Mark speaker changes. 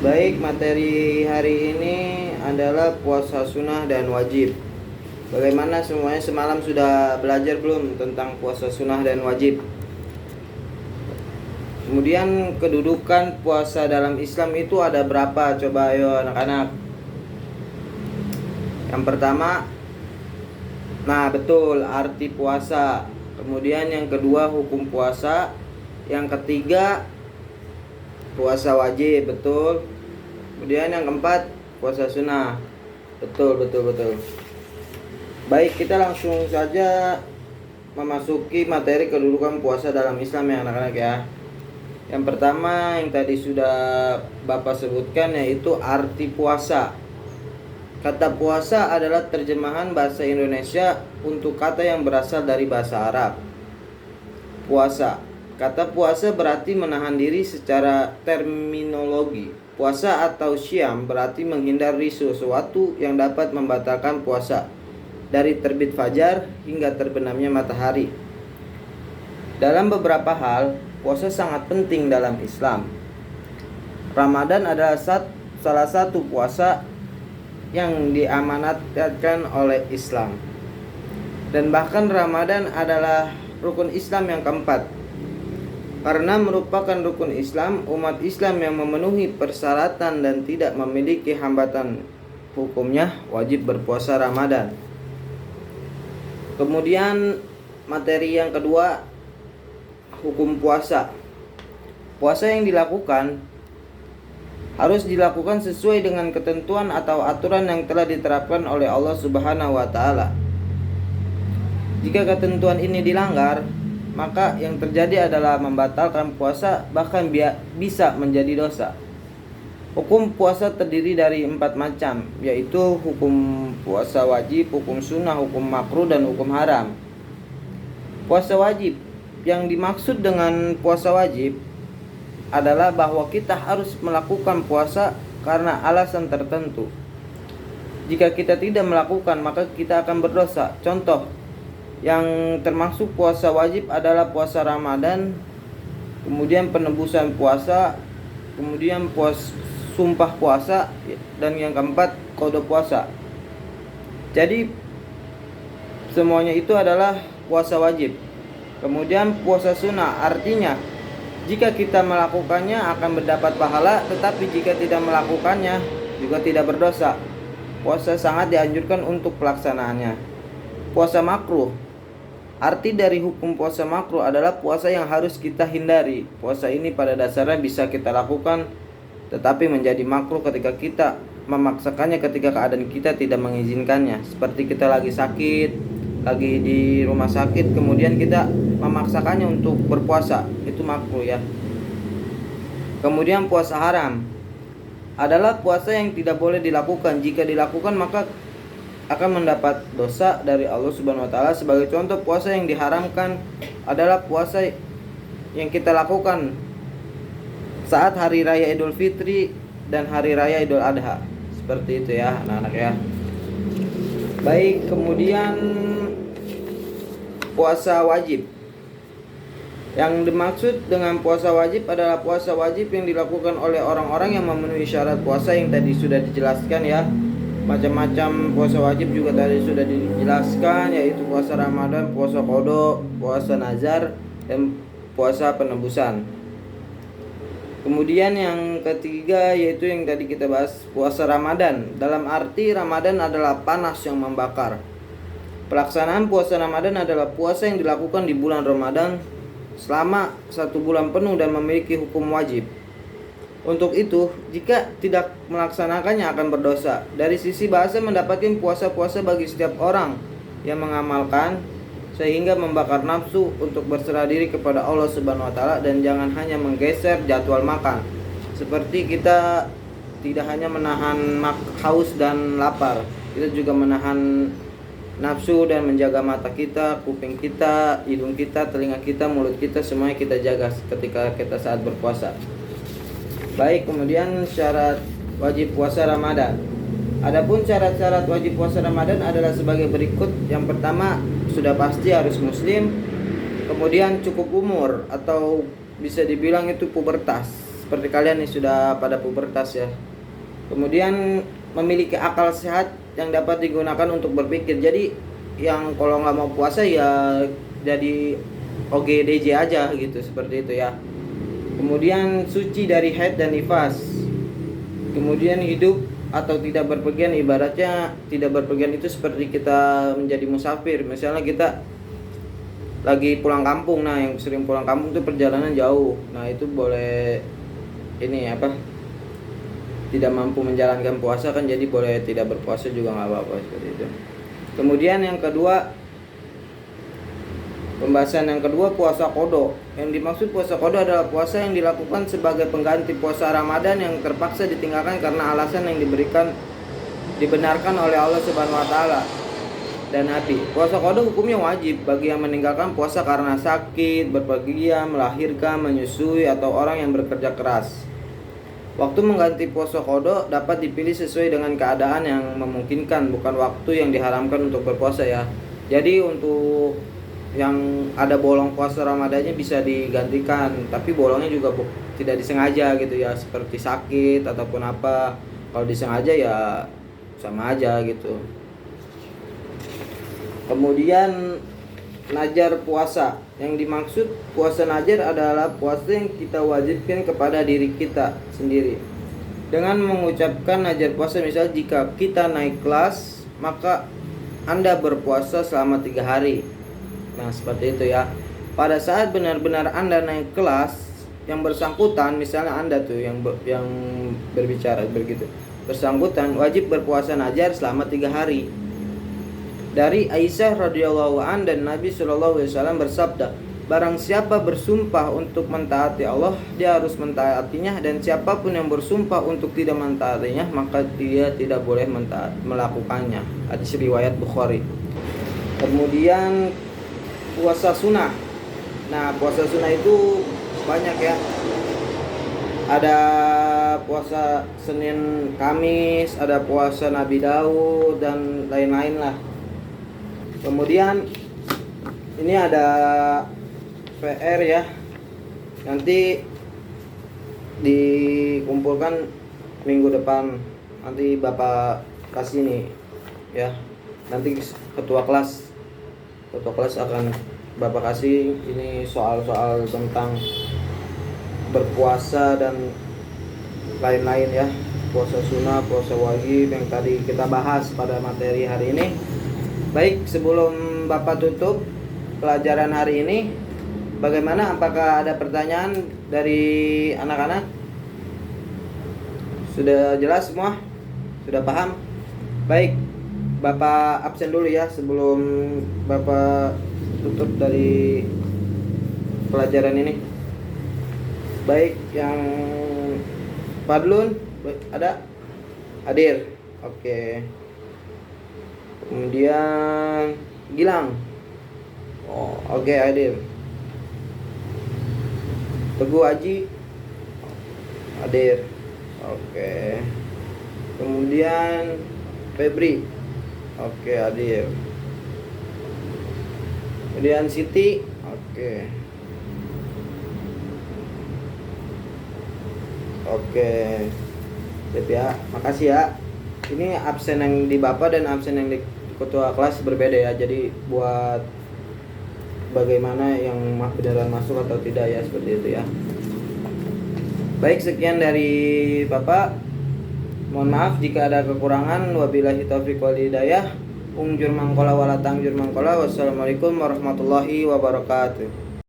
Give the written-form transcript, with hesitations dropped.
Speaker 1: Baik, materi hari ini adalah puasa sunnah dan wajib. Bagaimana semuanya semalam sudah belajar belum tentang puasa sunnah dan wajib? Kemudian kedudukan puasa dalam Islam itu ada berapa? Coba ayo anak-anak. Yang pertama, nah betul, arti puasa. Kemudian yang kedua, hukum puasa. Yang ketiga, puasa wajib, betul. Kemudian yang keempat, puasa sunnah. Betul. Baik, kita langsung saja memasuki materi kedudukan puasa dalam Islam ya anak-anak ya. Yang pertama yang tadi sudah Bapak sebutkan yaitu arti puasa. Kata puasa adalah terjemahan bahasa Indonesia untuk kata yang berasal dari bahasa Arab. Puasa. Kata puasa berarti menahan diri secara terminologi. Puasa atau syam berarti menghindari sesuatu yang dapat membatalkan puasa dari terbit fajar hingga terbenamnya matahari. Dalam beberapa hal, puasa sangat penting dalam Islam. Ramadan adalah salah satu puasa yang diamanatkan oleh Islam. Dan bahkan Ramadan adalah rukun Islam yang keempat. Karena merupakan rukun Islam, umat Islam yang memenuhi persyaratan dan tidak memiliki hambatan hukumnya wajib berpuasa Ramadan. Kemudian materi yang kedua, hukum puasa. Puasa yang dilakukan harus dilakukan sesuai dengan ketentuan atau aturan yang telah diterapkan oleh Allah Subhanahu wa taala. Jika ketentuan ini dilanggar, maka yang terjadi adalah membatalkan puasa, bahkan bisa menjadi dosa. Hukum puasa terdiri dari 4 macam, yaitu hukum puasa wajib, hukum sunnah, hukum makruh, dan hukum haram. Puasa wajib, yang dimaksud dengan puasa wajib adalah bahwa kita harus melakukan puasa karena alasan tertentu. Jika kita tidak melakukan, maka kita akan berdosa. Contoh yang termasuk puasa wajib adalah puasa Ramadan, kemudian penebusan puasa, kemudian sumpah puasa, dan yang keempat qada puasa. Jadi semuanya itu adalah puasa wajib. Kemudian puasa sunnah, artinya jika kita melakukannya akan mendapat pahala, tetapi jika tidak melakukannya juga tidak berdosa. Puasa sangat dianjurkan untuk pelaksanaannya. Puasa makruh, arti dari hukum puasa makruh adalah puasa yang harus kita hindari. Puasa ini pada dasarnya bisa kita lakukan, tetapi menjadi makruh ketika kita memaksakannya ketika keadaan kita tidak mengizinkannya. Seperti kita lagi sakit, lagi di rumah sakit, kemudian kita memaksakannya untuk berpuasa, itu makruh ya. Kemudian puasa haram adalah puasa yang tidak boleh dilakukan. Jika dilakukan maka akan mendapat dosa dari Allah Subhanahu wa taala. Sebagai contoh, puasa yang diharamkan adalah puasa yang kita lakukan saat hari raya Idul Fitri dan hari raya Idul Adha. Seperti itu ya anak-anak ya. Baik, kemudian puasa wajib. Yang dimaksud dengan puasa wajib adalah puasa wajib yang dilakukan oleh orang-orang yang memenuhi syarat puasa yang tadi sudah dijelaskan ya. Macam-macam puasa wajib juga tadi sudah dijelaskan, yaitu puasa Ramadan, puasa qada, puasa nazar, dan puasa penebusan. Kemudian yang ketiga yaitu yang tadi kita bahas, puasa Ramadan. Dalam arti Ramadan adalah panas yang membakar. Pelaksanaan puasa Ramadan adalah puasa yang dilakukan di bulan Ramadan selama 1 bulan penuh dan memiliki hukum wajib. Untuk itu, jika tidak melaksanakannya akan berdosa. Dari sisi bahasa, mendapatkan puasa-puasa bagi setiap orang yang mengamalkan sehingga membakar nafsu untuk berserah diri kepada Allah Subhanahu wa taala, dan jangan hanya menggeser jadwal makan. Seperti kita tidak hanya menahan haus dan lapar, kita juga menahan nafsu dan menjaga mata kita, kuping kita, hidung kita, telinga kita, mulut kita, semuanya kita jaga ketika kita saat berpuasa. Baik, kemudian syarat wajib puasa Ramadan. Adapun syarat-syarat wajib puasa Ramadan adalah sebagai berikut. Yang pertama, sudah pasti harus muslim. Kemudian cukup umur atau bisa dibilang itu pubertas. seperti kalian nih sudah pada pubertas ya. Kemudian memiliki akal sehat yang dapat digunakan untuk berpikir. Jadi yang kalau nggak mau puasa ya jadi OGDJ aja gitu, seperti itu ya. Kemudian suci dari haid dan nifas. Kemudian hidup atau tidak berpergian, ibaratnya tidak berpergian itu seperti kita menjadi musafir. Misalnya kita lagi pulang kampung, nah yang sering pulang kampung itu perjalanan jauh, nah itu boleh ini apa, tidak mampu menjalankan puasa kan, jadi boleh tidak berpuasa juga nggak apa-apa, seperti itu. Kemudian yang kedua, pembahasan yang kedua, puasa qada. Yang dimaksud puasa qada adalah puasa yang dilakukan sebagai pengganti puasa Ramadan yang terpaksa ditinggalkan karena alasan yang dibenarkan oleh Allah Subhanahu wa taala dan Nabi. Puasa qada hukumnya wajib bagi yang meninggalkan puasa karena sakit, berpergian, melahirkan, menyusui, atau orang yang bekerja keras. Waktu mengganti puasa qada dapat dipilih sesuai dengan keadaan yang memungkinkan, bukan waktu yang diharamkan untuk berpuasa ya. Jadi untuk yang ada bolong puasa Ramadannya bisa digantikan, tapi bolongnya juga tidak disengaja gitu ya, seperti sakit ataupun apa. Kalau disengaja ya sama aja gitu. Kemudian najar puasa. Yang dimaksud puasa najar adalah puasa yang kita wajibkan kepada diri kita sendiri dengan mengucapkan najar puasa. Misal jika kita naik kelas, maka Anda berpuasa selama 3 hari. Nah seperti itu ya. Pada saat benar-benar Anda naik kelas, yang bersangkutan, misalnya Anda tuh yang berbicara begitu, bersangkutan wajib berpuasa najar selama 3 hari. Dari Aisyah radhiyallahu an, dan Nabi sallallahu alaihi wasallam bersabda, barang siapa bersumpah untuk mentaati Allah, dia harus mentaatinya, dan siapapun yang bersumpah untuk tidak mentaatinya, maka dia tidak boleh melakukannya. Hadis riwayat Bukhari. Kemudian puasa sunnah. Nah puasa sunnah itu banyak ya. Ada puasa Senin Kamis, ada puasa Nabi Daud, dan lain-lain lah. Kemudian ini ada PR ya, nanti dikumpulkan minggu depan, nanti Bapak kasih nih ya, nanti ketua kelas akan Bapak kasih ini soal-soal tentang berpuasa dan lain-lain ya, puasa sunnah, puasa wajib yang tadi kita bahas pada materi hari ini. Baik, sebelum Bapak tutup pelajaran hari ini, bagaimana, apakah ada pertanyaan dari anak-anak? Sudah jelas semua? Sudah paham? Baik, Bapak absen dulu ya sebelum Bapak tutup dari pelajaran ini. Baik, yang Padlun ada? Hadir. Oke. Kemudian Gilang. Oh, oke, hadir. Teguh Aji hadir. Oke. Kemudian Febri. Oke, hadir. Kemudian Siti. Oke. Oke. Siap ya. Makasih ya. Ini absen yang di Bapak dan absen yang di ketua kelas berbeda ya. Jadi buat bagaimana yang beneran masuk atau tidak ya, seperti itu ya. Baik, sekian dari Bapak. Mohon maaf jika ada kekurangan. Wabillahi taufiq wal hidayah. Ungjur mangkola wala tangjur mangkola. Wassalamualaikum warahmatullahi wabarakatuh.